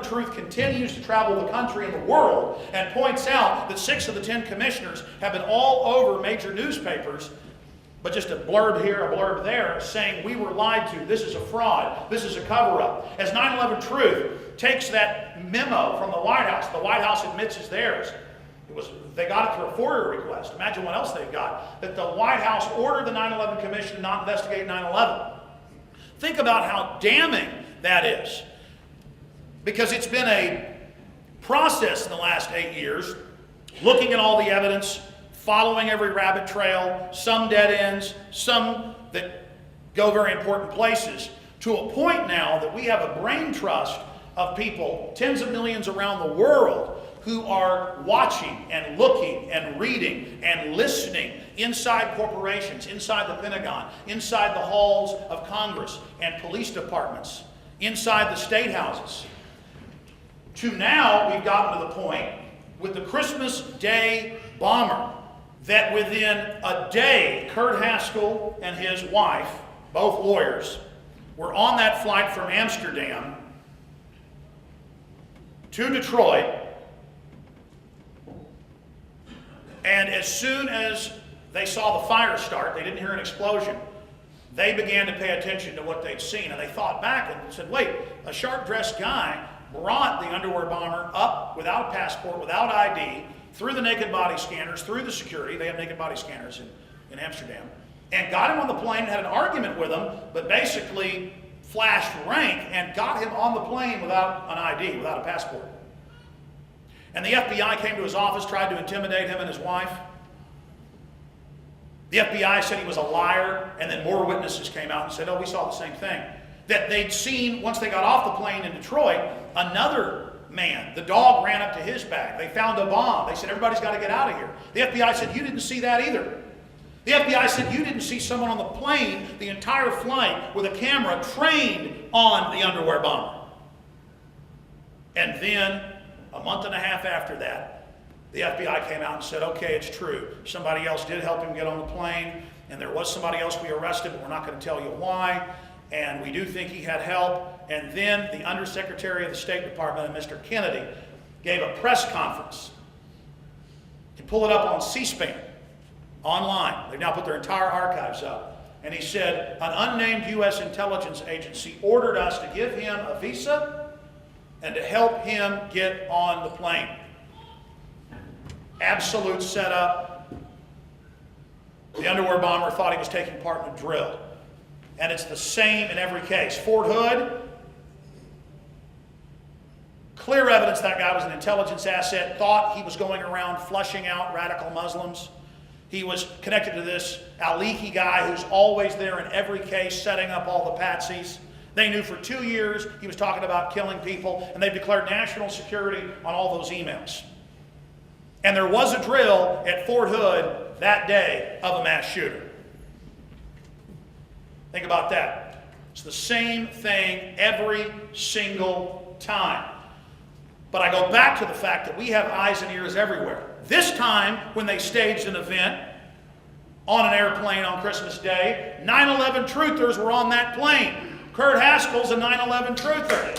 Truth continues to travel the country and the world and points out that 6 of the 10 commissioners have been all over major newspapers, but just a blurb here, a blurb there, saying we were lied to, this is a fraud, this is a cover-up. As 9/11 Truth takes that memo from the White House admits is theirs. They got it through a FOIA request. Imagine what else they got. That the White House ordered the 9/11 Commission to not investigate 9/11. Think about how damning that is. Because it's been a process in the last 8 years, looking at all the evidence, following every rabbit trail, some dead ends, some that go very important places, to a point now that we have a brain trust of people, tens of millions around the world, who are watching and looking and reading and listening inside corporations, inside the Pentagon, inside the halls of Congress and police departments, inside the state houses. To now, we've gotten to the point with the Christmas Day bomber that within a day, Kurt Haskell and his wife, both lawyers, were on that flight from Amsterdam to Detroit. And as soon as they saw the fire start, they didn't hear an explosion, they began to pay attention to what they'd seen. And they thought back and said, wait, a sharp-dressed guy brought the underwear bomber up without a passport, without ID, through the naked body scanners, through the security. They have naked body scanners in Amsterdam. And got him on the plane, had an argument with him, but basically flashed rank and got him on the plane without an ID, without a passport. And the FBI came to his office, tried to intimidate him and his wife. The FBI said he was a liar, and then more witnesses came out and said, oh, we saw the same thing. That they'd seen, once they got off the plane in Detroit, another man, the dog ran up to his bag. They found a bomb. They said, everybody's got to get out of here. The FBI said, you didn't see that either. The FBI said, you didn't see someone on the plane the entire flight with a camera trained on the underwear bomber. And then, a month and a half after that, the FBI came out and said, okay, it's true. Somebody else did help him get on the plane, and there was somebody else we arrested, but we're not going to tell you why. And we do think he had help. And then the Undersecretary of the State Department, Mr. Kennedy, gave a press conference. You pull it up on C-SPAN, online. They've now put their entire archives up. And he said, an unnamed U.S. intelligence agency ordered us to give him a visa and to help him get on the plane. Absolute setup. The underwear bomber thought he was taking part in a drill. And it's the same in every case. Fort Hood, clear evidence that guy was an intelligence asset, thought he was going around flushing out radical Muslims. He was connected to this Al-Leahy guy who's always there in every case, setting up all the patsies. They knew for 2 years he was talking about killing people, and they declared national security on all those emails. And there was a drill at Fort Hood that day of a mass shooter. Think about that. It's the same thing every single time. But I go back to the fact that we have eyes and ears everywhere. This time, when they staged an event on an airplane on Christmas Day, 9/11 truthers were on that plane. Kurt Haskell's a 9/11 truther.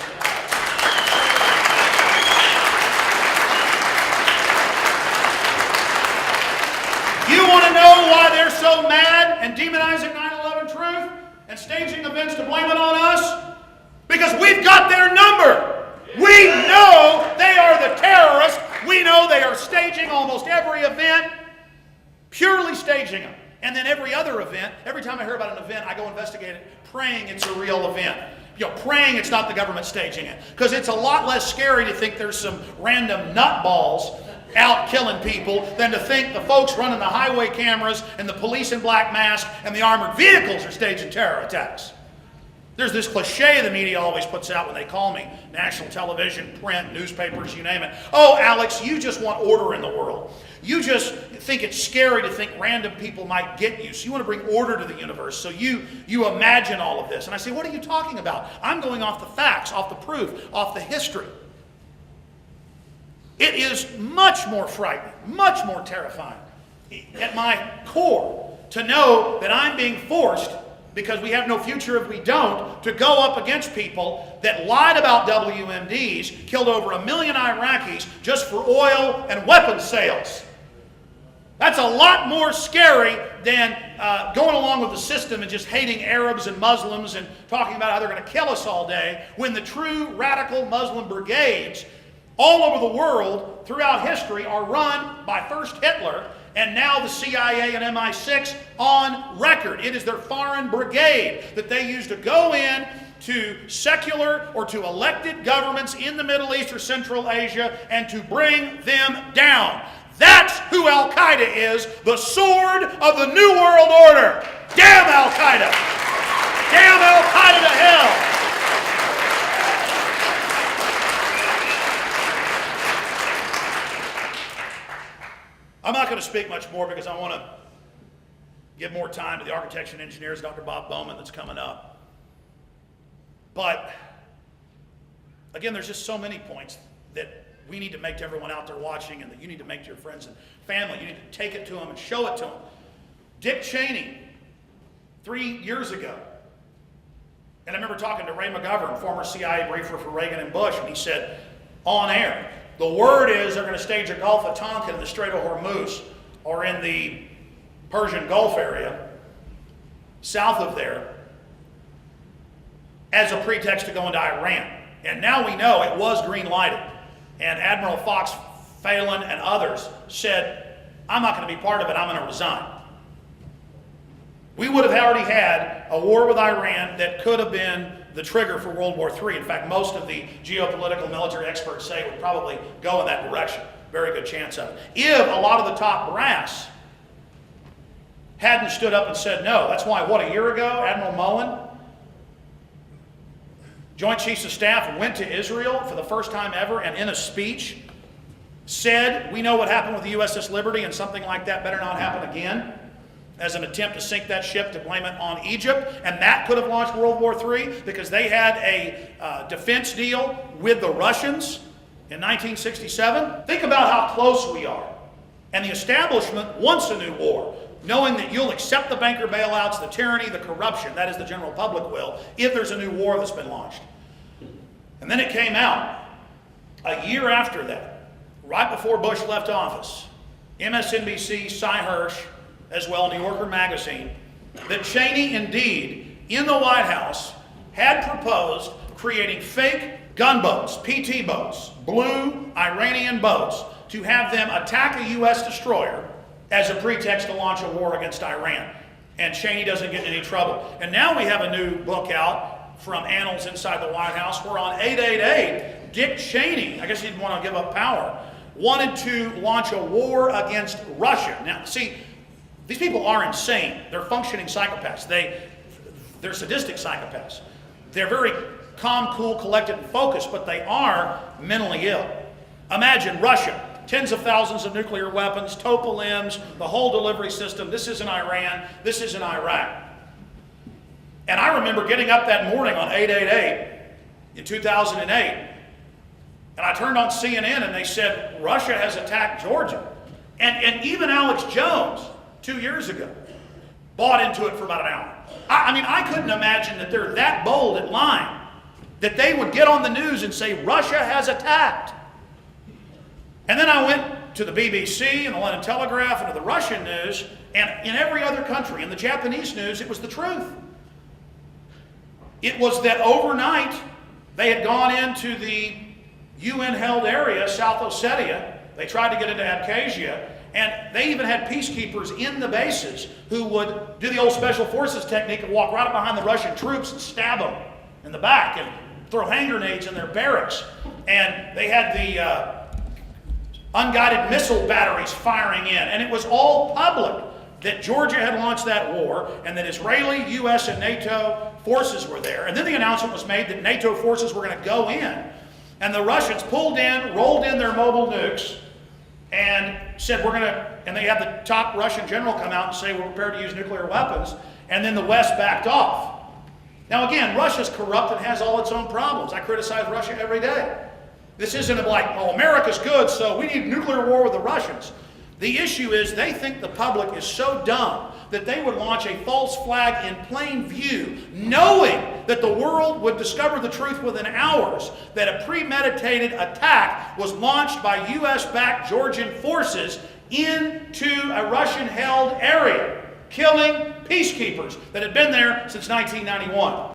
You want to know why they're so mad and demonizing 9/11 truth and staging events to blame it on us? Because we've got their number. We know they are the terrorists. We know they are staging almost every event, purely staging them. And then every other event, every time I hear about an event, I go investigate it, praying it's a real event. Praying it's not the government staging it. Because it's a lot less scary to think there's some random nutballs out killing people than to think the folks running the highway cameras and the police in black masks and the armored vehicles are staging terror attacks. There's this cliche the media always puts out when they call me, national television, print, newspapers, you name it. Oh, Alex, you just want order in the world. You just think it's scary to think random people might get you. So you want to bring order to the universe. So you imagine all of this. And I say, what are you talking about? I'm going off the facts, off the proof, off the history. It is much more frightening, much more terrifying at my core to know that I'm being forced because we have no future if we don't, to go up against people that lied about WMDs, killed over 1 million Iraqis just for oil and weapons sales. That's a lot more scary than going along with the system and just hating Arabs and Muslims and talking about how they're going to kill us all day, when the true radical Muslim brigades all over the world throughout history are run by first Hitler and now the CIA and MI6 on record. It is their foreign brigade that they use to go in to secular or to elected governments in the Middle East or Central Asia and to bring them down. That's who Al-Qaeda is, the sword of the New World Order. Damn Al-Qaeda! Damn Al-Qaeda to hell! I'm not going to speak much more because I want to give more time to the architects and engineers, Dr. Bob Bowman, that's coming up. But again, there's just so many points that we need to make to everyone out there watching, and that you need to make to your friends and family. You need to take it to them and show it to them. Dick Cheney, 3 years ago, and I remember talking to Ray McGovern, former CIA briefer for Reagan and Bush, and he said on air, the word is they're going to stage a Gulf of Tonkin in the Strait of Hormuz or in the Persian Gulf area south of there as a pretext to go into Iran. And now we know it was green lighted. And Admiral Fox Phelan and others said, I'm not going to be part of it, I'm going to resign. We would have already had a war with Iran that could have been the trigger for World War III. In fact, most of the geopolitical military experts say it would probably go in that direction. Very good chance of it. If a lot of the top brass hadn't stood up and said no. That's why, what, a year ago, Admiral Mullen, Joint Chiefs of Staff, went to Israel for the first time ever and in a speech said, we know what happened with the USS Liberty and something like that better not happen again, as an attempt to sink that ship to blame it on Egypt. And that could have launched World War III because they had a defense deal with the Russians in 1967. Think about how close we are. And the establishment wants a new war, knowing that you'll accept the banker bailouts, the tyranny, the corruption, that is the general public will, if there's a new war that's been launched. And then it came out a year after that, right before Bush left office, MSNBC, Cy Hirsch, as well, New Yorker magazine, that Cheney indeed, in the White House, had proposed creating fake gunboats, PT boats, blue Iranian boats, to have them attack a U.S. destroyer as a pretext to launch a war against Iran. And Cheney doesn't get in any trouble. And now we have a new book out from annals inside the White House where on 8/8/8, Dick Cheney, I guess he didn't want to give up power, wanted to launch a war against Russia. Now, see, these people are insane. They're functioning psychopaths. They're sadistic psychopaths. They're very calm, cool, collected, and focused, but they are mentally ill. Imagine Russia, tens of thousands of nuclear weapons, Topalims, the whole delivery system. This isn't Iran. This isn't Iraq. And I remember getting up that morning on 8/8/8 in 2008, and I turned on CNN and they said, Russia has attacked Georgia. And even Alex Jones, 2 years ago, bought into it for about an hour. I mean, I couldn't imagine that they're that bold at lying, that they would get on the news and say, Russia has attacked. And then I went to the BBC and the London Telegraph and to the Russian news, and in every other country, in the Japanese news, it was the truth. It was that overnight, they had gone into the UN-held area, South Ossetia. They tried to get into Abkhazia. And they even had peacekeepers in the bases who would do the old special forces technique and walk right up behind the Russian troops and stab them in the back and throw hand grenades in their barracks. And they had the unguided missile batteries firing in. And it was all public that Georgia had launched that war and that Israeli, U.S., and NATO forces were there. And then the announcement was made that NATO forces were going to go in. And the Russians pulled in, rolled in their mobile nukes, and said, we're going to, and they had the top Russian general come out and say, we're prepared to use nuclear weapons, and then the West backed off. Now again, Russia's corrupt and has all its own problems. I criticize Russia every day. This isn't like, oh, America's good, so we need nuclear war with the Russians. The issue is they think the public is so dumb that they would launch a false flag in plain view, knowing that the world would discover the truth within hours, that a premeditated attack was launched by U.S.-backed Georgian forces into a Russian-held area, killing peacekeepers that had been there since 1991.